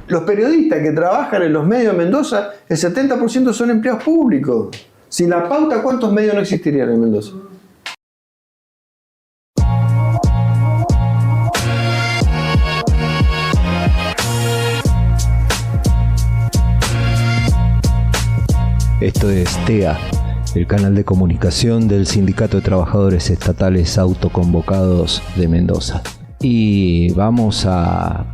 Los periodistas que trabajan en los medios de Mendoza, el 70% son empleados públicos. Sin la pauta, ¿cuántos medios no existirían en Mendoza? Esto es TEA, el canal de comunicación del Sindicato de Trabajadores Estatales Autoconvocados de Mendoza. Y vamos a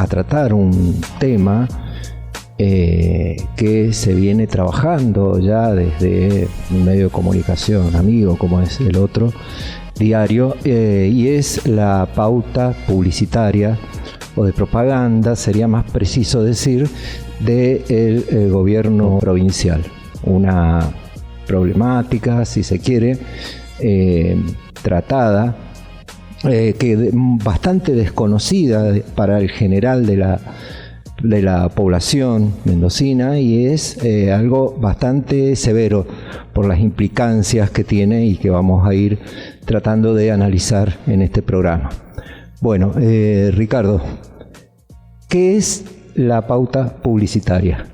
tratar un tema que se viene trabajando ya desde un medio de comunicación amigo como es el otro, Diario, y es la pauta publicitaria o de propaganda, sería más preciso decir, del gobierno provincial. Una problemática, si se quiere, tratada, que bastante desconocida para el general de la población mendocina, y es algo bastante severo por las implicancias que tiene y que vamos a ir tratando de analizar en este programa. Bueno, Ricardo, ¿qué es la pauta publicitaria?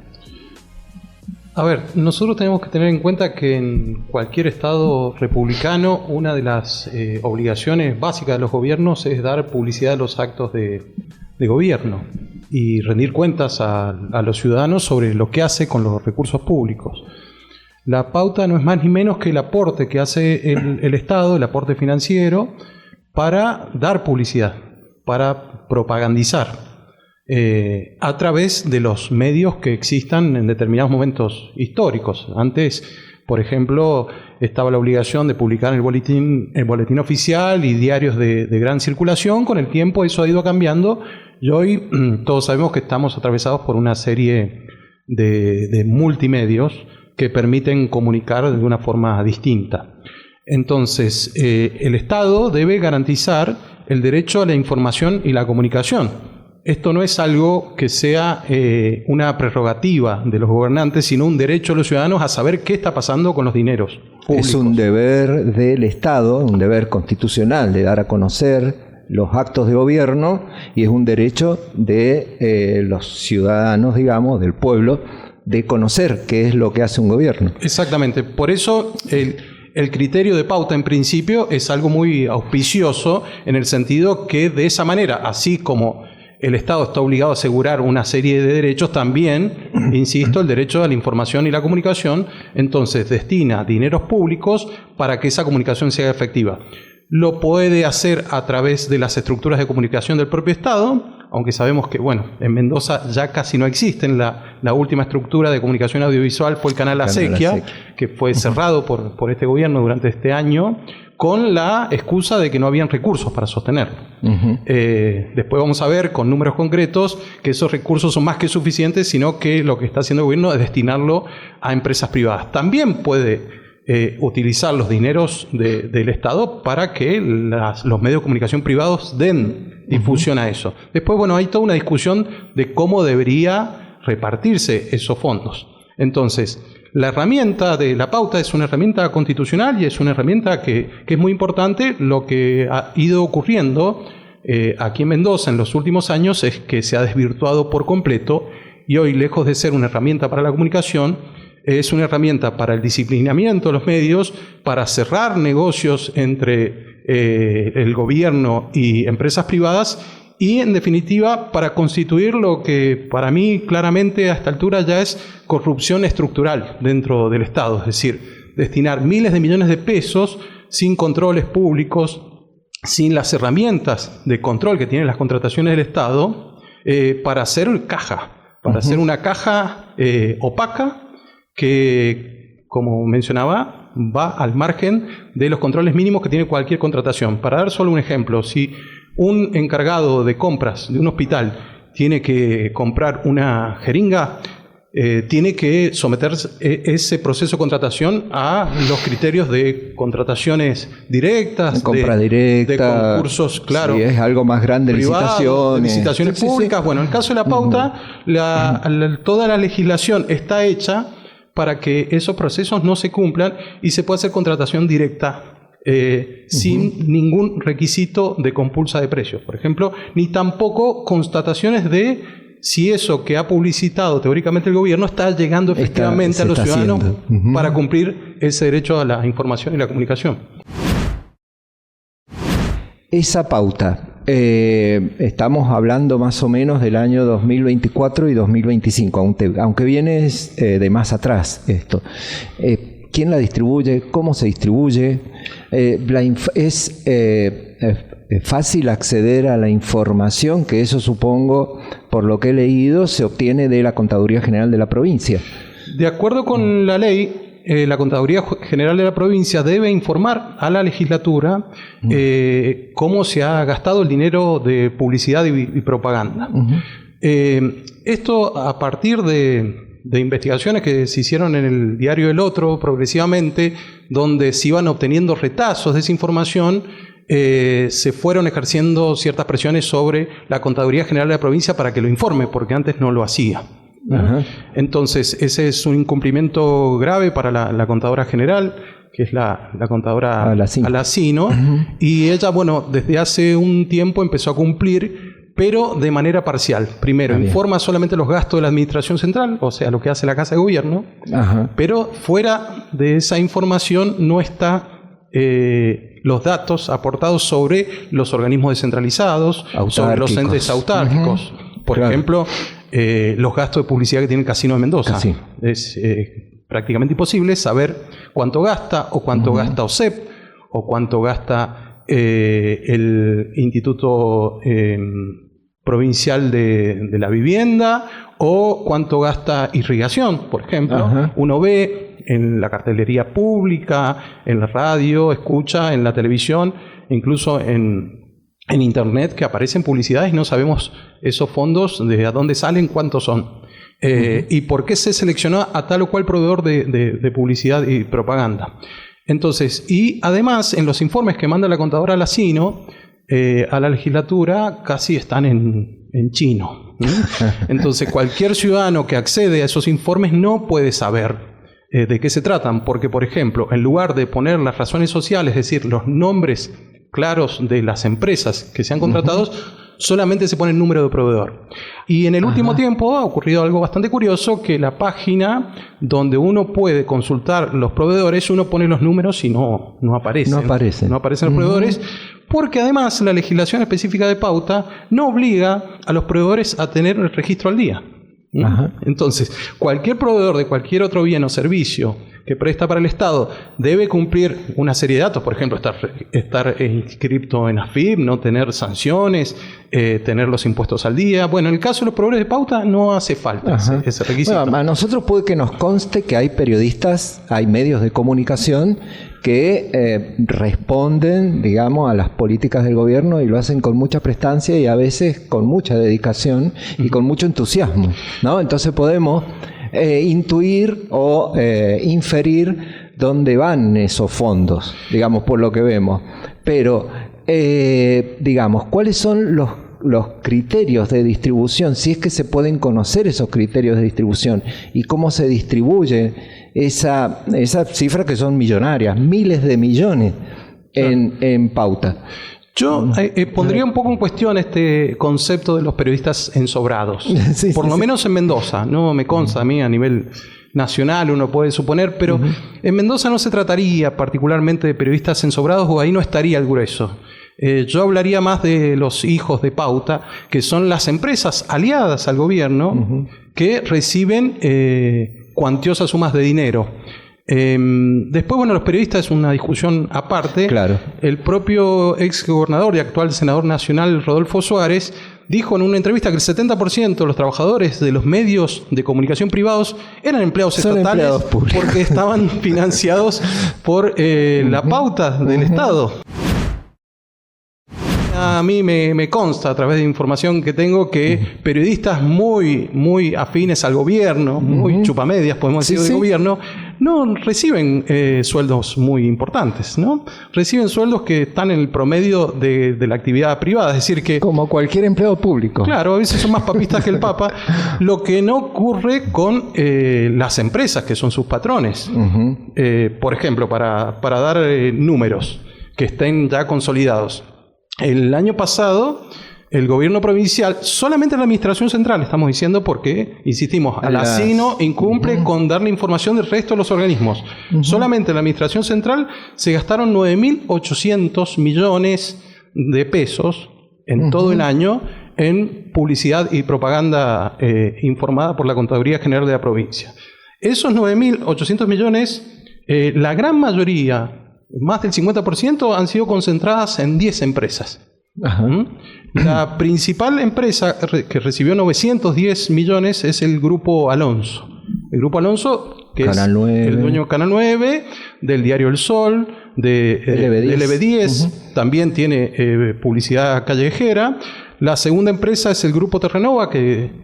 A ver, nosotros tenemos que tener en cuenta que en cualquier estado republicano una de las obligaciones básicas de los gobiernos es dar publicidad a los actos de gobierno y rendir cuentas a los ciudadanos sobre lo que hace con los recursos públicos. La pauta no es más ni menos que el aporte que hace el Estado, el aporte financiero, para dar publicidad, para propagandizar. A través de los medios que existan en determinados momentos históricos. Antes, por ejemplo, estaba la obligación de publicar el boletín oficial y diarios de gran circulación. Con el tiempo eso ha ido cambiando y hoy todos sabemos que estamos atravesados por una serie de multimedios que permiten comunicar de una forma distinta. Entonces, el Estado debe garantizar el derecho a la información y la comunicación. Esto no es algo que sea una prerrogativa de los gobernantes, sino un derecho de los ciudadanos a saber qué está pasando con los dineros públicos. Es un deber del Estado, un deber constitucional de dar a conocer los actos de gobierno, y es un derecho de los ciudadanos, digamos, del pueblo, de conocer qué es lo que hace un gobierno. Exactamente. Por eso el criterio de pauta en principio es algo muy auspicioso, en el sentido que de esa manera, así como el Estado está obligado a asegurar una serie de derechos, también, insisto, el derecho a la información y la comunicación, entonces destina dineros públicos para que esa comunicación sea efectiva. Lo puede hacer a través de las estructuras de comunicación del propio Estado, aunque sabemos que, bueno, en Mendoza ya casi no existen. La última estructura de comunicación audiovisual fue el canal Acequia, que fue cerrado por este gobierno durante este año, con la excusa de que no habían recursos para sostenerlo. Después vamos a ver con números concretos que esos recursos son más que suficientes, sino que lo que está haciendo el gobierno es destinarlo a empresas privadas. También puede utilizar los dineros del Estado para que los medios de comunicación privados den difusión a eso. Después, bueno, hay toda una discusión de cómo debería repartirse esos fondos. Entonces, la herramienta de la pauta es una herramienta constitucional y es una herramienta que es muy importante. Lo que ha ido ocurriendo aquí en Mendoza en los últimos años es que se ha desvirtuado por completo y hoy, lejos de ser una herramienta para la comunicación, es una herramienta para el disciplinamiento de los medios, para cerrar negocios entre el gobierno y empresas privadas y, en definitiva, para constituir lo que para mí claramente a esta altura ya es corrupción estructural dentro del Estado. Es decir, destinar miles de millones de pesos sin controles públicos, sin las herramientas de control que tienen las contrataciones del Estado, para hacer caja, para hacer una caja opaca que, como mencionaba, va al margen de los controles mínimos que tiene cualquier contratación. Para dar solo un ejemplo, si un encargado de compras de un hospital tiene que comprar una jeringa, tiene que someter ese proceso de contratación a los criterios de contrataciones directas, de compra directa, de concursos, claro. Si es algo más grande, privados, licitaciones públicas. Sí. Bueno, en el caso de la pauta, toda la legislación está hecha para que esos procesos no se cumplan y se pueda hacer contratación directa sin ningún requisito de compulsa de precios, por ejemplo, ni tampoco constataciones de si eso que ha publicitado teóricamente el gobierno está llegando efectivamente a los ciudadanos para cumplir ese derecho a la información y la comunicación. Esa pauta, estamos hablando más o menos del año 2024 y 2025, aunque viene de más atrás esto. ¿Quién la distribuye? ¿Cómo se distribuye? ¿Es fácil acceder a la información? Que eso, supongo, por lo que he leído, se obtiene de la Contaduría General de la provincia. De acuerdo con la ley, la Contaduría General de la provincia debe informar a la legislatura cómo se ha gastado el dinero de publicidad y propaganda. Esto a partir de investigaciones que se hicieron en el diario El Otro progresivamente, donde se iban obteniendo retazos de esa información, se fueron ejerciendo ciertas presiones sobre la Contaduría General de la provincia para que lo informe, porque antes no lo hacía. Entonces, ese es un incumplimiento grave para la contadora general, que es la contadora Alacino, y ella, bueno, desde hace un tiempo empezó a cumplir, pero de manera parcial. Primero, informa solamente los gastos de la administración central, o sea, lo que hace la Casa de Gobierno, pero fuera de esa información no está los datos aportados sobre los organismos descentralizados, sobre los entes autárquicos. Por ejemplo, los gastos de publicidad que tiene el Casino de Mendoza. Es prácticamente imposible saber cuánto gasta, o cuánto gasta OSEP, o cuánto gasta el Instituto Provincial de la Vivienda, o cuánto gasta irrigación, por ejemplo. Uno ve en la cartelería pública, en la radio, escucha, en la televisión, incluso en Internet, que aparecen publicidades y no sabemos esos fondos de a dónde salen, cuántos son. Y por qué se seleccionó a tal o cual proveedor de publicidad y propaganda. Entonces, y además, en los informes que manda la contadora Alacino a la legislatura, casi están en chino. Entonces, cualquier ciudadano que accede a esos informes no puede saber de qué se tratan, porque, por ejemplo, en lugar de poner las razones sociales, es decir, los nombres claros de las empresas que se han contratado, solamente se pone el número de proveedor. Y en el último tiempo ha ocurrido algo bastante curioso, que la página donde uno puede consultar los proveedores, uno pone los números y no aparecen. No aparecen los proveedores, porque además la legislación específica de pauta no obliga a los proveedores a tener el registro al día. Entonces, cualquier proveedor de cualquier otro bien o servicio que presta para el Estado debe cumplir una serie de datos, por ejemplo, estar inscripto en AFIP, no tener sanciones, tener los impuestos al día. Bueno, en el caso de los proveedores de pauta no hace falta ese requisito. Bueno, a nosotros puede que nos conste que hay periodistas, hay medios de comunicación que responden, digamos, a las políticas del gobierno y lo hacen con mucha prestancia y a veces con mucha dedicación y con mucho entusiasmo, ¿no? Entonces podemos intuir o inferir dónde van esos fondos, digamos, por lo que vemos. Pero, digamos, ¿cuáles son los criterios de distribución? Si es que se pueden conocer esos criterios de distribución y cómo se distribuye esa cifra, que son millonarias, miles de millones en pauta. Yo pondría un poco en cuestión este concepto de los periodistas ensobrados. Por lo menos en Mendoza. No me consta a mí a nivel nacional, uno puede suponer, pero en Mendoza no se trataría particularmente de periodistas ensobrados, o ahí no estaría el grueso. Yo hablaría más de los hijos de pauta, que son las empresas aliadas al gobierno que reciben cuantiosas sumas de dinero. Después, bueno, los periodistas es una discusión aparte. Claro. El propio ex gobernador y actual senador nacional Rodolfo Suárez dijo en una entrevista que el 70% de los trabajadores de los medios de comunicación privados eran empleados estatales, porque estaban financiados por la pauta del Estado. A mí me consta, a través de información que tengo, que periodistas muy afines al gobierno, muy chupamedias, podemos decir, del gobierno, no reciben sueldos muy importantes, ¿no? Reciben sueldos que están en el promedio de la actividad privada, es decir que... Como cualquier empleado público. Claro, a veces son más papistas que el Papa, lo que no ocurre con las empresas, que son sus patrones. Por ejemplo, para dar números que estén ya consolidados. El año pasado el gobierno provincial, solamente la administración central, estamos diciendo porque, insistimos, la ASINO incumple con darle información del resto de los organismos. Solamente la administración central se gastaron 9.800 millones de pesos en todo el año en publicidad y propaganda informada por la Contaduría General de la provincia. Esos 9.800 millones, la gran mayoría, más del 50%, han sido concentradas en 10 empresas. La principal empresa que recibió 910 millones es el Grupo Alonso. El Grupo Alonso, que Canal es 9. El dueño de Canal 9, del diario El Sol, de LB10, también tiene publicidad callejera. La segunda empresa es el Grupo Terranova, que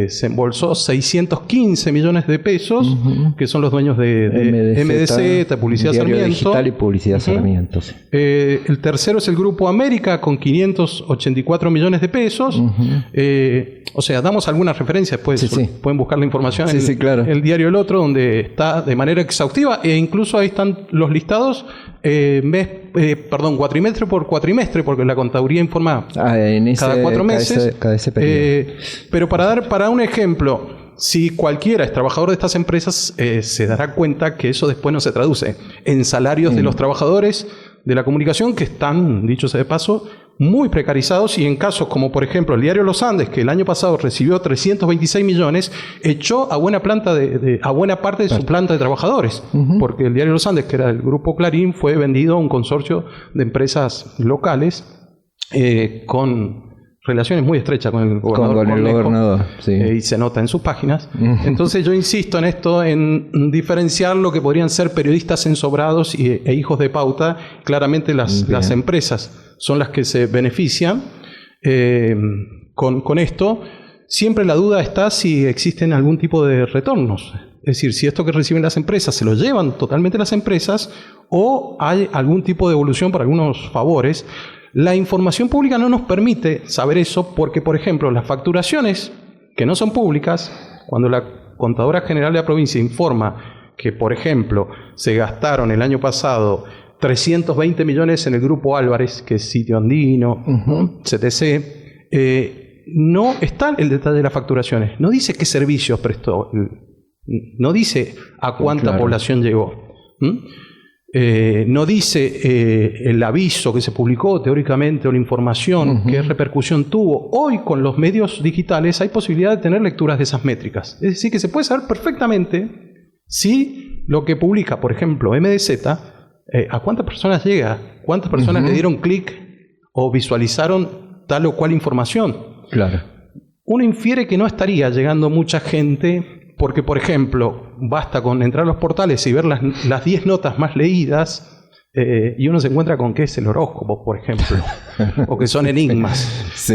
se embolsó 615 millones de pesos, que son los dueños de MDZ, Publicidad Sarmiento. Digital y Publicidad Sarmiento. Sí. El tercero es el Grupo América, con 584 millones de pesos. O sea, damos algunas referencias, pues pueden buscar la información en claro. El diario El Otro, donde está de manera exhaustiva, e incluso ahí están los listados cuatrimestre por cuatrimestre, porque la contaduría informa cada 4 meses. Cada ese periodo. Pero para un ejemplo, si cualquiera es trabajador de estas empresas, se dará cuenta que eso después no se traduce en salarios de los trabajadores de la comunicación, que están, dicho sea de paso, muy precarizados, y en casos como por ejemplo el diario Los Andes, que el año pasado recibió 326 millones, echó a buena parte de su planta de trabajadores, porque el diario Los Andes, que era del Grupo Clarín, fue vendido a un consorcio de empresas locales con relaciones muy estrechas con el gobernador. Y se nota en sus páginas. Entonces yo insisto en esto, en diferenciar lo que podrían ser periodistas ensobrados e hijos de pauta. Claramente las empresas son las que se benefician con esto. Siempre la duda está si existen algún tipo de retornos. Es decir, si esto que reciben las empresas se lo llevan totalmente las empresas, o hay algún tipo de devolución por algunos favores. La información pública no nos permite saber eso porque, por ejemplo, las facturaciones que no son públicas, cuando la Contadora General de la provincia informa que, por ejemplo, se gastaron el año pasado 320 millones en el Grupo Álvarez, que es Sitio Andino, CTC, no está el detalle de las facturaciones. No dice qué servicios prestó, no dice a cuánta población llegó. No dice el aviso que se publicó teóricamente o la información, qué repercusión tuvo. Hoy con los medios digitales hay posibilidad de tener lecturas de esas métricas. Es decir, que se puede saber perfectamente si lo que publica, por ejemplo, MDZ, a cuántas personas llega, cuántas personas le dieron clic o visualizaron tal o cual información. Claro. Uno infiere que no estaría llegando mucha gente. Porque, por ejemplo, basta con entrar a los portales y ver las 10 notas más leídas y uno se encuentra con que es el horóscopo, por ejemplo, o que son enigmas,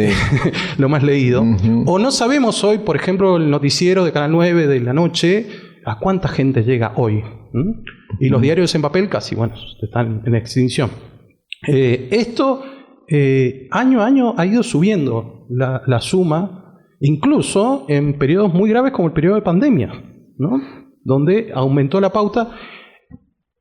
lo más leído. O no sabemos hoy, por ejemplo, el noticiero de Canal 9 de la noche, a cuánta gente llega hoy. Y los diarios en papel casi, están en extinción. Esto, año a año, ha ido subiendo la suma, incluso en periodos muy graves como el periodo de pandemia, ¿no? Donde aumentó la pauta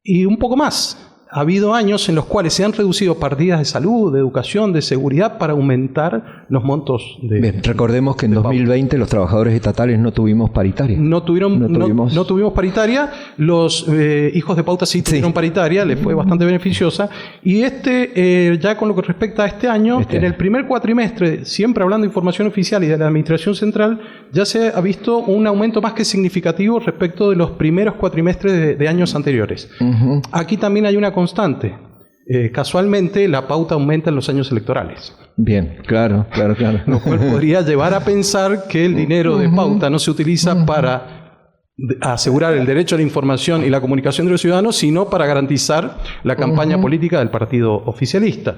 y un poco más. Ha habido años en los cuales se han reducido partidas de salud, de educación, de seguridad para aumentar los montos de... Bien, recordemos que en 2020 los trabajadores estatales no tuvimos paritaria. No tuvimos paritaria. Los hijos de pauta sí tuvieron paritaria, les fue bastante beneficiosa. Y ya con lo que respecta a este año, en el primer cuatrimestre, siempre hablando de información oficial y de la Administración Central, ya se ha visto un aumento más que significativo respecto de los primeros cuatrimestres de años anteriores. Aquí también hay una constante. Casualmente la pauta aumenta en los años electorales. Bien, claro. Lo cual podría llevar a pensar que el dinero de pauta no se utiliza para asegurar el derecho a la información y la comunicación de los ciudadanos, sino para garantizar la campaña política del partido oficialista.